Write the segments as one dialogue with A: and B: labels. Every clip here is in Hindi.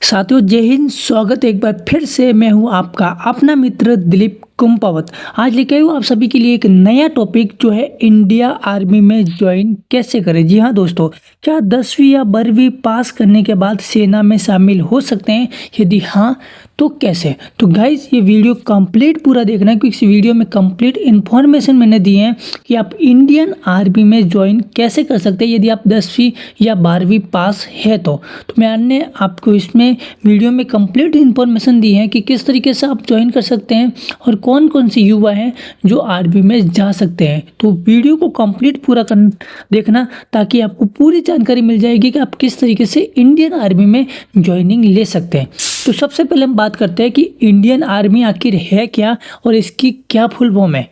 A: साथियों जय हिंद। स्वागत है एक बार फिर से। मैं हूं आपका अपना मित्र दिलीप कुंपावत। आज लेके आया हूं आप सभी के लिए एक नया टॉपिक जो है इंडिया आर्मी में ज्वाइन कैसे करें। जी हाँ दोस्तों, क्या 10वीं या 12वीं पास करने के बाद सेना में शामिल हो सकते हैं? यदि हाँ तो कैसे? तो गाइज ये वीडियो कंप्लीट पूरा देखना है, क्योंकि इस वीडियो में कंप्लीट इन्फॉर्मेशन मैंने दी है कि आप इंडियन आर्मी में ज्वाइन कैसे कर सकते हैं यदि आप 10वीं या 12वीं पास है तो मैंने आपको इसमें वीडियो में कंप्लीट इन्फॉर्मेशन दी है कि किस तरीके से आप ज्वाइन कर सकते हैं और कौन कौन से युवा हैं जो आर्मी में जा सकते हैं। तो वीडियो को कंप्लीट पूरा देखना, ताकि आपको पूरी जानकारी मिल जाएगी कि आप किस तरीके से इंडियन आर्मी में ज्वाइनिंग ले सकते हैं। तो सबसे पहले हम बात करते हैं कि इंडियन आर्मी आखिर है क्या और इसकी क्या फुल फॉर्म है।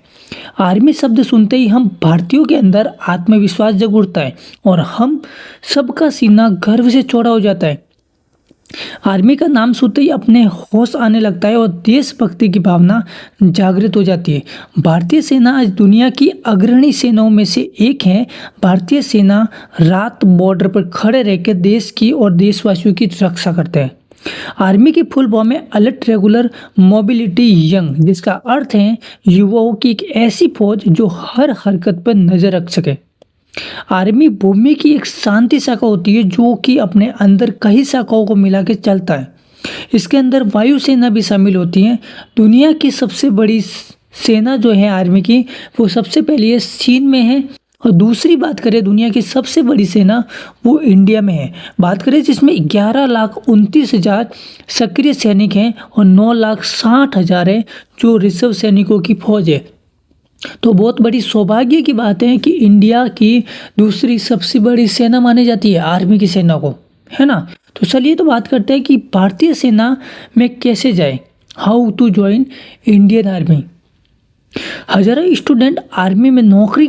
A: आर्मी शब्द सुनते ही हम भारतीयों के अंदर आत्मविश्वास जग उठता है और हम सबका सीना गर्व से चौड़ा हो जाता है। आर्मी का नाम सुनते ही अपने होश आने लगता है और देशभक्ति की भावना जागृत हो जाती है। भारतीय सेना आज दुनिया की अग्रणी सेनाओं में से एक है। भारतीय सेना रात बॉर्डर पर खड़े रहकर देश की और देशवासियों की रक्षा करते हैं। आर्मी की फुल फॉर्म है अलर्ट रेगुलर मोबिलिटी यंग, जिसका अर्थ है युवाओं की एक ऐसी फौज जो हर हरकत पर नजर रख सके। आर्मी भूमि की एक शांति शाखा होती है जो कि अपने अंदर कई शाखाओं को मिला के चलता है। इसके अंदर वायुसेना भी शामिल होती है। दुनिया की सबसे बड़ी सेना जो है आर्मी की, वो सबसे पहले है चीन में है, और दूसरी बात करें दुनिया की सबसे बड़ी सेना वो इंडिया में है। बात करें जिसमें 11,29,000 सक्रिय सैनिक हैं और 9,60,000 है जो रिजर्व सैनिकों की फौज है। तो बहुत बड़ी सौभाग्य की बात है कि इंडिया की दूसरी सबसे बड़ी सेना मानी जाती है आर्मी की सेना को, है ना। तो चलिए तो बात करते हैं कि भारतीय सेना में कैसे जाए, how to join Indian army. हजारों स्टूडेंट आर्मी में नौकरी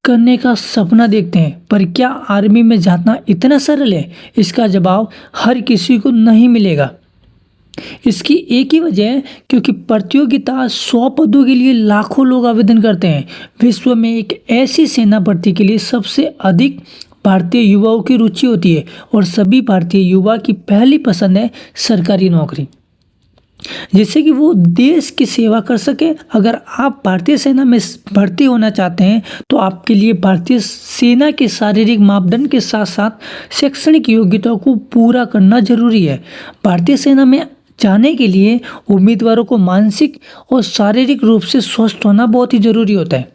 A: करने का सपना देखते हैं, पर क्या आर्मी में जाना इतना सरल है? इसका जवाब हर किसी को नहीं मिलेगा। इसकी एक ही वजह है, क्योंकि प्रतियोगिता 100 पदों के लिए लाखों लोग आवेदन करते हैं। विश्व में एक ऐसी सेना भर्ती के लिए सबसे अधिक भारतीय युवाओं की रुचि होती है और सभी भारतीय युवा की पहली पसंद है सरकारी नौकरी, जिससे कि वो देश की सेवा कर सके। अगर आप भारतीय सेना में भर्ती होना चाहते हैं तो आपके लिए भारतीय सेना के शारीरिक मापदंड के साथ साथ शैक्षणिक योग्यता को पूरा करना जरूरी है। भारतीय सेना में जाने के लिए उम्मीदवारों को मानसिक और शारीरिक रूप से स्वस्थ होना बहुत ही जरूरी होता है।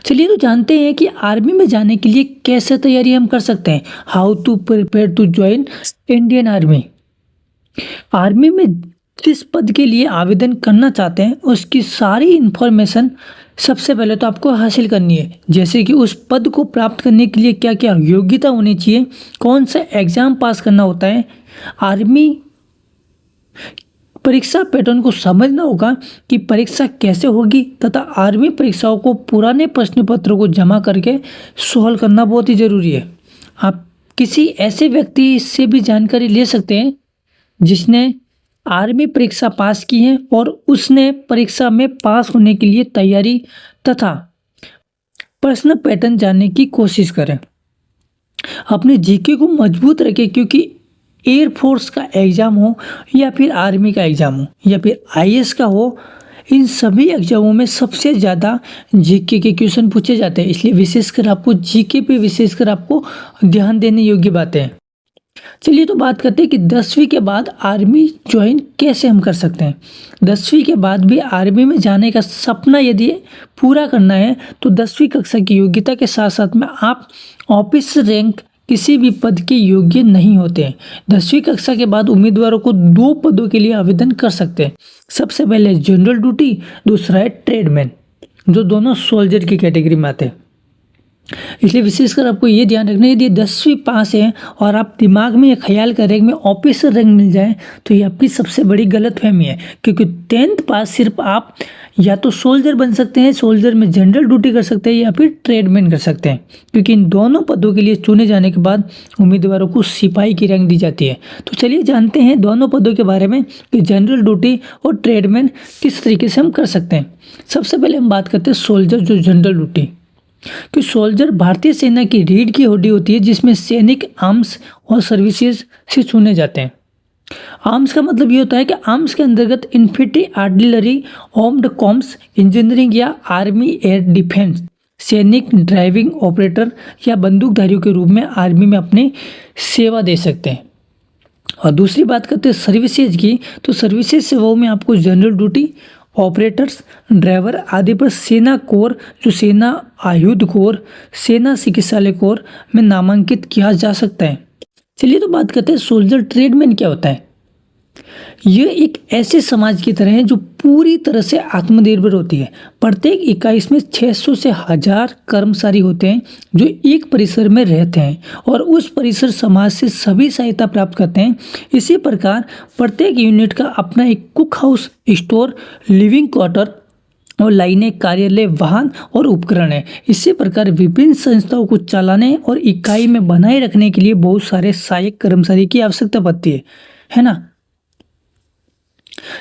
A: चलिए तो जानते हैं कि आर्मी में जाने के लिए कैसे तैयारी हम कर सकते हैं। How to prepare to join Indian army. Army में जिस पद के लिए आवेदन करना चाहते हैं उसकी सारी इन्फॉर्मेशन सबसे पहले तो आपको हासिल करनी है, जैसे कि उस पद को प्राप्त करने के लिए क्या क्या योग्यता होनी चाहिए, कौन सा एग्जाम पास करना होता है। आर्मी परीक्षा पैटर्न को समझना होगा कि परीक्षा कैसे होगी, तथा आर्मी परीक्षाओं को पुराने प्रश्न पत्रों को जमा करके सॉल्व करना बहुत ही ज़रूरी है। आप किसी ऐसे व्यक्ति से भी जानकारी ले सकते हैं जिसने आर्मी परीक्षा पास की है और उसने परीक्षा में पास होने के लिए तैयारी तथा प्रश्न पैटर्न जानने की कोशिश करें। अपने जीके को मजबूत रखें, क्योंकि एयरफोर्स का एग्ज़ाम हो या फिर आर्मी का एग्ज़ाम हो या फिर आईएएस का हो, इन सभी एग्जामों में सबसे ज़्यादा जीके के क्वेश्चन पूछे जाते हैं। इसलिए विशेषकर आपको जीके पे विशेषकर आपको ध्यान देने योग्य बातें हैं। चलिए तो बात करते हैं कि 10वीं के बाद आर्मी ज्वाइन कैसे हम कर सकते हैं। 10वीं के बाद भी आर्मी में जाने का सपना यदि पूरा करना है तो 10वीं कक्षा की योग्यता के साथ साथ में आप ऑफिसर रैंक किसी भी पद के योग्य नहीं होते हैं। 10वीं कक्षा के बाद उम्मीदवारों को 2 पदों के लिए आवेदन कर सकते हैं। सबसे पहले जनरल ड्यूटी, दूसरा है ट्रेडमैन, जो दोनों सोल्जर की कैटेगरी में आते हैं। इसलिए विशेषकर आपको ये ध्यान रखना है, यदि 10वीं पास है और आप दिमाग में ये ख्याल करें कि मैं ऑफिसर रैंक मिल जाए, तो ये आपकी सबसे बड़ी गलतफहमी है। क्योंकि 10th पास सिर्फ आप या तो सोल्जर बन सकते हैं, सोल्जर में जनरल ड्यूटी कर सकते हैं, या फिर ट्रेडमैन कर सकते हैं। क्योंकि इन दोनों पदों के लिए चुने जाने के बाद उम्मीदवारों को सिपाही की रैंक दी जाती है। तो चलिए जानते हैं दोनों पदों के बारे में कि जनरल ड्यूटी और ट्रेडमैन किस तरीके से हम कर सकते हैं। सबसे पहले हम बात करते हैं सोल्जर, जो जनरल ड्यूटी। कि सोल्जर भारतीय सेना की रीढ़ की हड्डी होती है, जिसमें सैनिक, आर्म्स और सर्विसेज से चुने जाते हैं। आर्म्स का मतलब ये होता है कि आर्म्स के अंतर्गत infantry, artillery, armed comms, engineering या आर्मी एयर डिफेंस सैनिक, ड्राइविंग ऑपरेटर या बंदूकधारियों के रूप में आर्मी में अपनी सेवा दे सकते हैं। और दूसरी बात करते हैं सर्विसेज की, तो सर्विसेज सेवाओं में आपको जनरल ड्यूटी, ऑपरेटर्स, ड्राइवर आदि पर सेना कोर, जो सेना आयुध कोर, सेना चिकित्सालय कोर में नामांकित किया जा सकता है। चलिए तो बात करते हैं सोल्जर ट्रेडमैन क्या होता है। यह एक ऐसे समाज की तरह है जो पूरी तरह से आत्मनिर्भर होती है। प्रत्येक इकाई इसमें 600 से 1000 कर्मचारी होते हैं जो एक परिसर में रहते हैं और उस परिसर समाज से सभी सहायता प्राप्त करते हैं। इसी प्रकार प्रत्येक यूनिट का अपना एक cook house, store, living quarter और लाइनें, कार्यालय, वाहन और उपकरण है। इसी प्रकार विभिन्न संस्थाओं को चलाने और इकाई में बनाए रखने के लिए बहुत सारे सहायक कर्मचारी की आवश्यकता पड़ती है ना।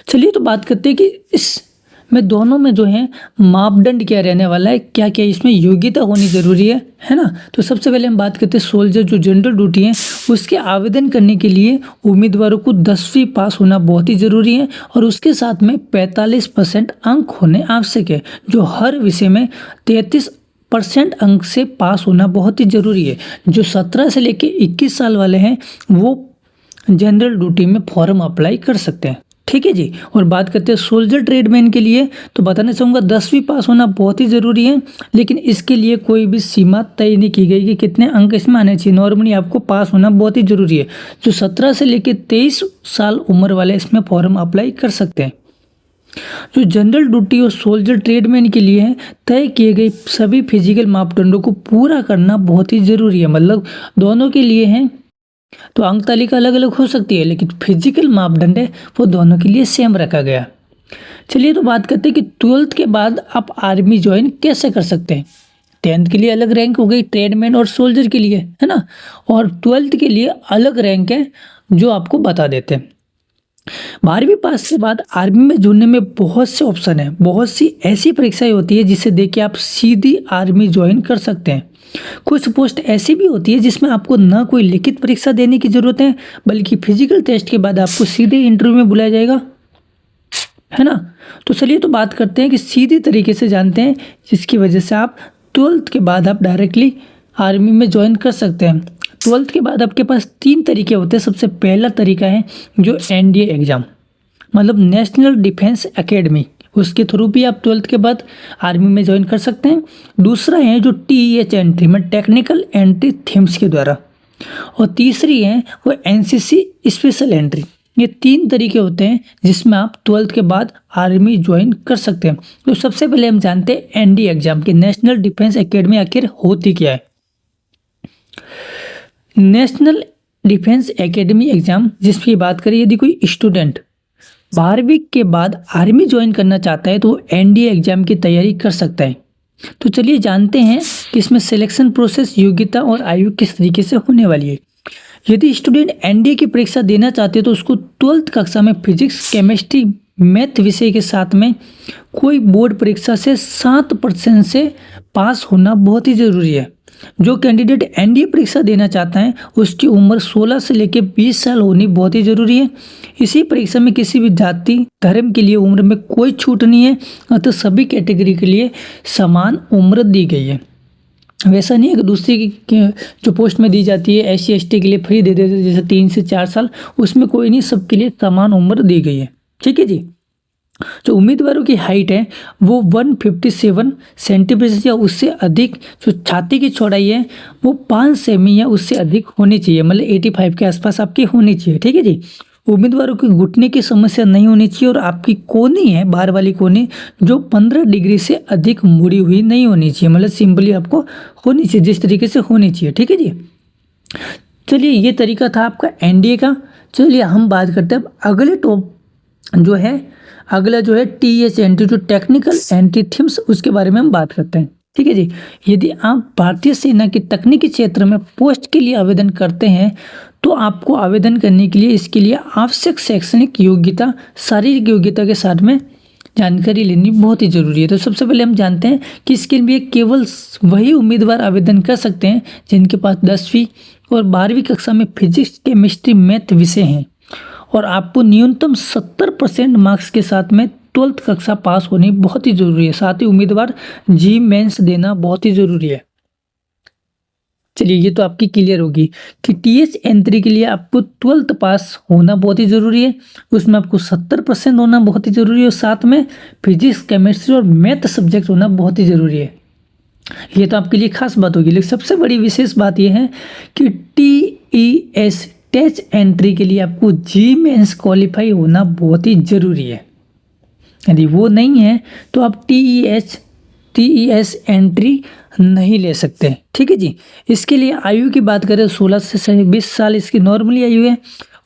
A: चलिए तो बात करते हैं कि इसमें दोनों में जो है मापदंड क्या रहने वाला है, क्या क्या इसमें योग्यता होनी जरूरी है ना। तो सबसे पहले हम बात करते हैं सोल्जर जो जनरल ड्यूटी है उसके आवेदन करने के लिए उम्मीदवारों को 10वीं पास होना बहुत ही जरूरी है और उसके साथ में 45% अंक होने आवश्यक है, जो हर विषय में 33% अंक से पास होना बहुत ही जरूरी है। जो 17 से लेकर 21 साल वाले हैं वो जनरल ड्यूटी में फॉर्म अप्लाई कर सकते हैं, ठीक है जी। और बात करते हैं सोल्जर ट्रेडमैन के लिए, तो बताना चाहूँगा 10वीं पास होना बहुत ही ज़रूरी है, लेकिन इसके लिए कोई भी सीमा तय नहीं की गई कि कितने अंक इसमें आने चाहिए। नॉर्मली आपको पास होना बहुत ही ज़रूरी है। जो 17 से लेकर 23 साल उम्र वाले इसमें फॉर्म अप्लाई कर सकते हैं। जो जनरल ड्यूटी और सोल्जर ट्रेडमैन के लिए है, तय किए गए सभी फिजिकल मापदंडों को पूरा करना बहुत ही ज़रूरी है। मतलब दोनों के लिए है तो अंक तालिका अलग अलग हो सकती है, लेकिन फिजिकल मापदंड है वो दोनों के लिए सेम रखा गया। चलिए तो बात करते हैं कि 12th के बाद आप आर्मी ज्वाइन कैसे कर सकते हैं। 10th के लिए अलग रैंक हो गई ट्रेडमैन और सोल्जर के लिए, है ना, और 12th के लिए अलग रैंक है जो आपको बता देते हैं। 12वीं पास के बाद आर्मी में जुड़ने में बहुत से ऑप्शन है, बहुत सी ऐसी परीक्षाएं होती है जिससे देख के आप सीधी आर्मी ज्वाइन कर सकते हैं। कुछ पोस्ट ऐसी भी होती है जिसमें आपको ना कोई लिखित परीक्षा देने की जरूरत है, बल्कि फिजिकल टेस्ट के बाद आपको सीधे इंटरव्यू में बुलाया जाएगा, है ना। तो चलिए तो बात करते हैं कि सीधी तरीके से जानते हैं जिसकी वजह से आप 12th के बाद आप डायरेक्टली आर्मी में ज्वाइन कर सकते हैं। 12th के बाद आपके पास 3 तरीके होते हैं। सबसे पहला तरीका है जो NDA एग्ज़ाम, मतलब नेशनल डिफेंस एकेडमी, उसके थ्रू भी आप 12th के बाद आर्मी में ज्वाइन कर सकते हैं। दूसरा है जो TEH एंट्री में टेक्निकल एंट्री थीम्स के द्वारा, और तीसरी है वो NCC स्पेशल एंट्री। ये 3 तरीके होते हैं जिसमें आप 12th के बाद आर्मी ज्वाइन कर सकते हैं। तो सबसे पहले हम जानते हैं NDA एग्जाम की नेशनल डिफेंस एकेडमी आखिर होती क्या है। नेशनल डिफेंस एकेडमी एग्जाम जिसकी बात करें, यदि कोई स्टूडेंट 12वीं के बाद आर्मी ज्वाइन करना चाहता है तो वो NDA एग्जाम की तैयारी कर सकता है। तो चलिए जानते हैं कि इसमें सिलेक्शन प्रोसेस, योग्यता और आयु किस तरीके से होने वाली है। यदि स्टूडेंट NDA की परीक्षा देना चाहते हैं तो उसको 12th कक्षा में फिजिक्स, केमिस्ट्री, मैथ विषय के साथ में कोई बोर्ड परीक्षा से 7% से पास होना बहुत ही ज़रूरी है। जो कैंडिडेट NDA परीक्षा देना चाहता है उसकी उम्र 16 से लेकर 20 साल होनी बहुत ही ज़रूरी है। इसी परीक्षा में किसी भी जाति, धर्म के लिए उम्र में कोई छूट नहीं है, अतः सभी कैटेगरी के लिए समान उम्र दी गई है। वैसा नहीं है कि दूसरी की जो पोस्ट में दी जाती है SC ST के लिए फ्री दे देते जैसे 3 से 4 साल, उसमें कोई नहीं, सबके लिए समान उम्र दी गई है, ठीक है जी। जो उम्मीदवारों की हाइट है वो 157 सेंटीमीटर या उससे अधिक, जो छाती की चौड़ाई है वो 5 सेमी या उससे अधिक होनी चाहिए, मतलब 85 के आसपास आपकी होनी चाहिए, ठीक है जी। उम्मीदवारों की घुटने की समस्या नहीं होनी चाहिए और आपकी कोहनी है, बाहर वाली कोहनी, जो 15 डिग्री से अधिक मुड़ी हुई नहीं होनी चाहिए, मतलब सिंपली आपको होनी चाहिए जिस तरीके से होनी चाहिए, ठीक है जी। चलिए ये तरीका था आपका NDA का। चलिए हम बात करते हैं अब अगले अगला जो है TH एंट्री, जो टेक्निकल एंट्री थीम्स, उसके बारे में हम बात करते हैं, ठीक है जी। यदि आप भारतीय सेना की तकनीकी क्षेत्र में पोस्ट के लिए आवेदन करते हैं तो आपको आवेदन करने के लिए इसके लिए आवश्यक शैक्षणिक योग्यता, शारीरिक योग्यता के साथ में जानकारी लेनी बहुत ही ज़रूरी है। तो सबसे पहले हम जानते हैं कि इसके लिए केवल वही उम्मीदवार आवेदन कर सकते हैं जिनके पास 10वीं और 12वीं कक्षा में फिजिक्स, केमिस्ट्री, मैथ विषय हैं और आपको न्यूनतम 70% मार्क्स के साथ में 12th कक्षा पास होनी बहुत ही ज़रूरी है। साथ ही उम्मीदवार जी मेंस देना बहुत ही ज़रूरी है। चलिए, ये तो आपकी क्लियर होगी कि टीएच एंट्री के लिए आपको 12th पास होना बहुत ही ज़रूरी है, उसमें आपको 70% होना बहुत ही ज़रूरी है और साथ में फिजिक्स, केमिस्ट्री और मैथ सब्जेक्ट होना बहुत ही ज़रूरी है। ये तो आपके लिए खास बात होगी। लेकिन सबसे बड़ी विशेष बात यह है कि टीईएस टेच एंट्री के लिए आपको जी मेंस क्वालिफाई होना बहुत ही ज़रूरी है। यदि वो नहीं है तो आप टीईएस एंट्री नहीं ले सकते। ठीक है जी। इसके लिए आयु की बात करें 16 से 20 साल इसकी नॉर्मली आयु है।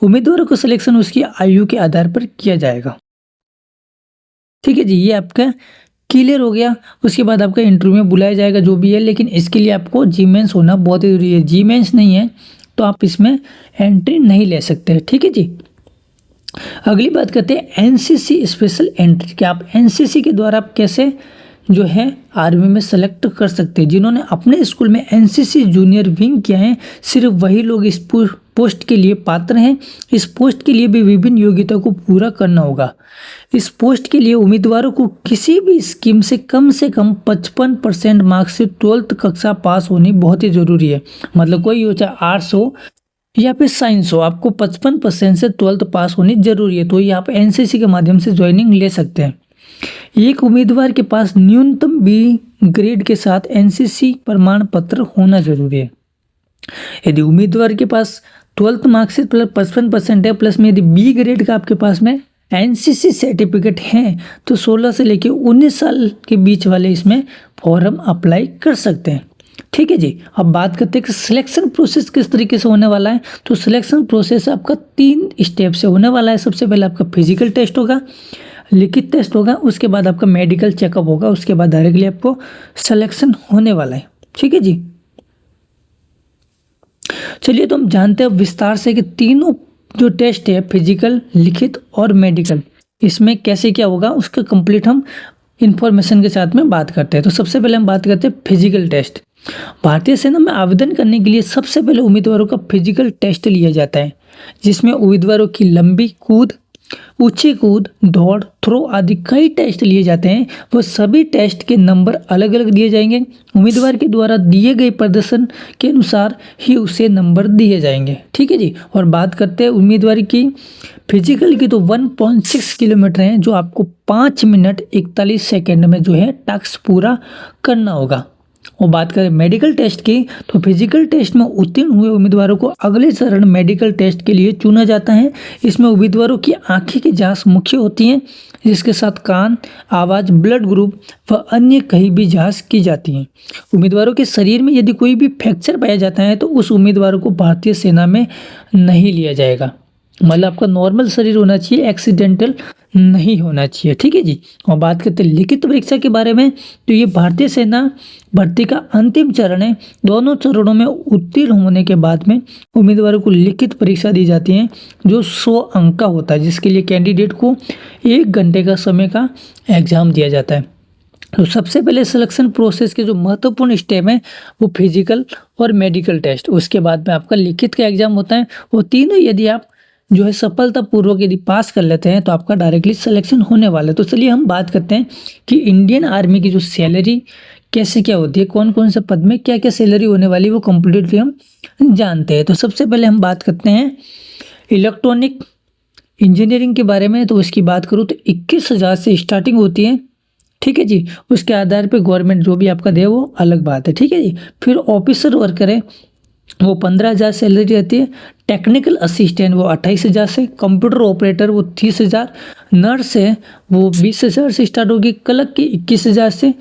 A: उम्मीदवारों को सिलेक्शन उसकी आयु के आधार पर किया जाएगा। ठीक है जी, ये आपका क्लियर हो गया। उसके बाद आपका इंटरव्यू में बुलाया जाएगा जो भी है, लेकिन इसके लिए आपको जी मेंस होना बहुत जरूरी है। जी मेंस नहीं है तो आप इसमें एंट्री नहीं ले सकते। ठीक है जी। अगली बात करते हैं एनसीसी स्पेशल एंट्री। क्या आप एनसीसी के द्वारा आप कैसे जो है आर्मी में सेलेक्ट कर सकते हैं। जिन्होंने अपने स्कूल में एनसीसी जूनियर विंग किया है, सिर्फ वही लोग इस पोस्ट के लिए पात्र हैं। इस पोस्ट के लिए भी विभिन्न योग्यता को पूरा करना होगा। इस पोस्ट के लिए उम्मीदवारों को किसी भी स्कीम से कम 55% मार्क्स से 12th कक्षा पास होनी बहुत ही ज़रूरी है। मतलब कोई हो, चाहे आर्ट्स हो या फिर साइंस हो, आपको 55% से 12th पास होनी जरूरी है। तो ये आप एनसीसी के माध्यम से ज्वाइनिंग ले सकते हैं। एक उम्मीदवार के पास न्यूनतम बी ग्रेड के साथ एनसीसी प्रमाण पत्र होना जरूरी है। यदि उम्मीदवार के पास 12th मार्क्स से प्लस 55% है, प्लस में यदि बी ग्रेड का आपके पास में एनसीसी सर्टिफिकेट है, तो 16 से लेकर 19 साल के बीच वाले इसमें फॉर्म अप्लाई कर सकते हैं। ठीक है जी। अब बात करते हैं कि सिलेक्शन प्रोसेस किस तरीके से होने वाला है। तो सिलेक्शन प्रोसेस आपका 3 स्टेप से होने वाला है। सबसे पहले आपका फिजिकल टेस्ट होगा, लिखित टेस्ट होगा, उसके बाद आपका मेडिकल चेकअप होगा, उसके बाद डायरेक्टली आपको सिलेक्शन होने वाला है। ठीक है जी। चलिए, तो हम जानते हैं विस्तार से कि तीनों जो टेस्ट है, फिजिकल, लिखित और मेडिकल, इसमें कैसे क्या होगा उसका कंप्लीट हम इंफॉर्मेशन के साथ में बात करते हैं। तो सबसे पहले हम बात करते हैं फिजिकल टेस्ट। भारतीय सेना में आवेदन करने के लिए सबसे पहले उम्मीदवारों का फिजिकल टेस्ट लिया जाता है, जिसमें उम्मीदवारों की लंबी कूद, ऊंची कूद, दौड़, थ्रो आदि कई टेस्ट लिए जाते हैं। वो सभी टेस्ट के नंबर अलग अलग दिए जाएंगे। उम्मीदवार के द्वारा दिए गए प्रदर्शन के अनुसार ही उसे नंबर दिए जाएंगे। ठीक है जी। और बात करते हैं उम्मीदवार की फिजिकल की, तो 1.6 किलोमीटर है, जो आपको 5 मिनट 41 सेकेंड में जो है टास्क पूरा करना होगा। और बात करें मेडिकल टेस्ट की, तो फिजिकल टेस्ट में उत्तीर्ण हुए उम्मीदवारों को अगले चरण मेडिकल टेस्ट के लिए चुना जाता है। इसमें उम्मीदवारों की आंखें की जांच मुख्य होती है, जिसके साथ कान, आवाज़, ब्लड ग्रुप व अन्य कहीं भी जांच की जाती है। उम्मीदवारों के शरीर में यदि कोई भी फ्रैक्चर पाया जाता है तो उस उम्मीदवार को भारतीय सेना में नहीं लिया जाएगा। मतलब आपका नॉर्मल शरीर होना चाहिए, एक्सीडेंटल नहीं होना चाहिए। ठीक है जी। और बात करते हैं लिखित परीक्षा के बारे में, तो ये भारतीय सेना भर्ती का अंतिम चरण है। दोनों चरणों में उत्तीर्ण होने के बाद में उम्मीदवारों को लिखित परीक्षा दी जाती है, जो 100 अंक का होता है, जिसके लिए कैंडिडेट को 1 घंटे का समय का एग्जाम दिया जाता है। तो सबसे पहले सिलेक्शन प्रोसेस के जो महत्वपूर्ण स्टेप है वो फिजिकल और मेडिकल टेस्ट, उसके बाद में आपका लिखित का एग्जाम होता है। वो तीनों यदि आप जो है सफलतापूर्वक यदि पास कर लेते हैं तो आपका डायरेक्टली सिलेक्शन होने वाला है। तो चलिए हम बात करते हैं कि इंडियन आर्मी की जो सैलरी कैसे क्या होती है, कौन कौन से पद में क्या क्या सैलरी होने वाली है, वो कम्प्लीटली हम जानते हैं। तो सबसे पहले हम बात करते हैं इलेक्ट्रॉनिक इंजीनियरिंग के बारे में। तो उसकी बात करूँ तो 21,000 से स्टार्टिंग होती है। ठीक है जी। उसके आधार पर गवर्नमेंट जो भी आपका दे वो अलग बात है। ठीक है जी। फिर ऑफिसर वर्कर है, वो 15,000 सैलरी रहती है। टेक्निकल असिस्टेंट वो 28,000 से, कंप्यूटर ऑपरेटर वो 30,000, नर्स है वो 20,000 से स्टार्ट होगी, क्लर्क की 21,000 से,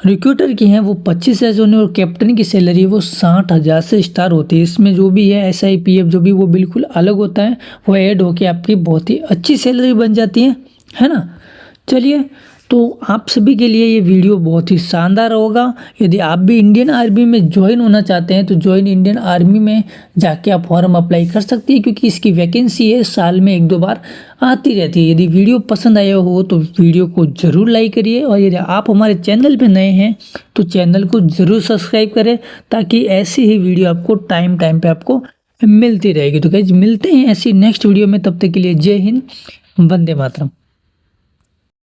A: रिक्रूटर की हैं वो 25,000 से होने, और कैप्टन की सैलरी वो 60,000 से स्टार्ट होती है। इसमें जो भी है SIPF जो भी वो बिल्कुल अलग होता है, वो ऐड होके आपकी बहुत ही अच्छी सैलरी बन जाती है ना। चलिए, तो आप सभी के लिए ये वीडियो बहुत ही शानदार होगा। यदि आप भी इंडियन आर्मी में ज्वाइन होना चाहते हैं तो ज्वाइन इंडियन आर्मी में जाके आप फॉर्म अप्लाई कर सकते हैं, क्योंकि इसकी वैकेंसी है, साल में 1-2 बार आती रहती है। यदि वीडियो पसंद आया हो तो वीडियो को ज़रूर लाइक करिए, और यदि आप हमारे चैनल पर नए हैं तो चैनल को ज़रूर सब्सक्राइब करें, ताकि ऐसी ही वीडियो आपको टाइम पे आपको मिलती रहेगी। तो गाइस मिलते हैं ऐसी नेक्स्ट वीडियो में, तब तक के लिए जय हिंद, वंदे मातरम।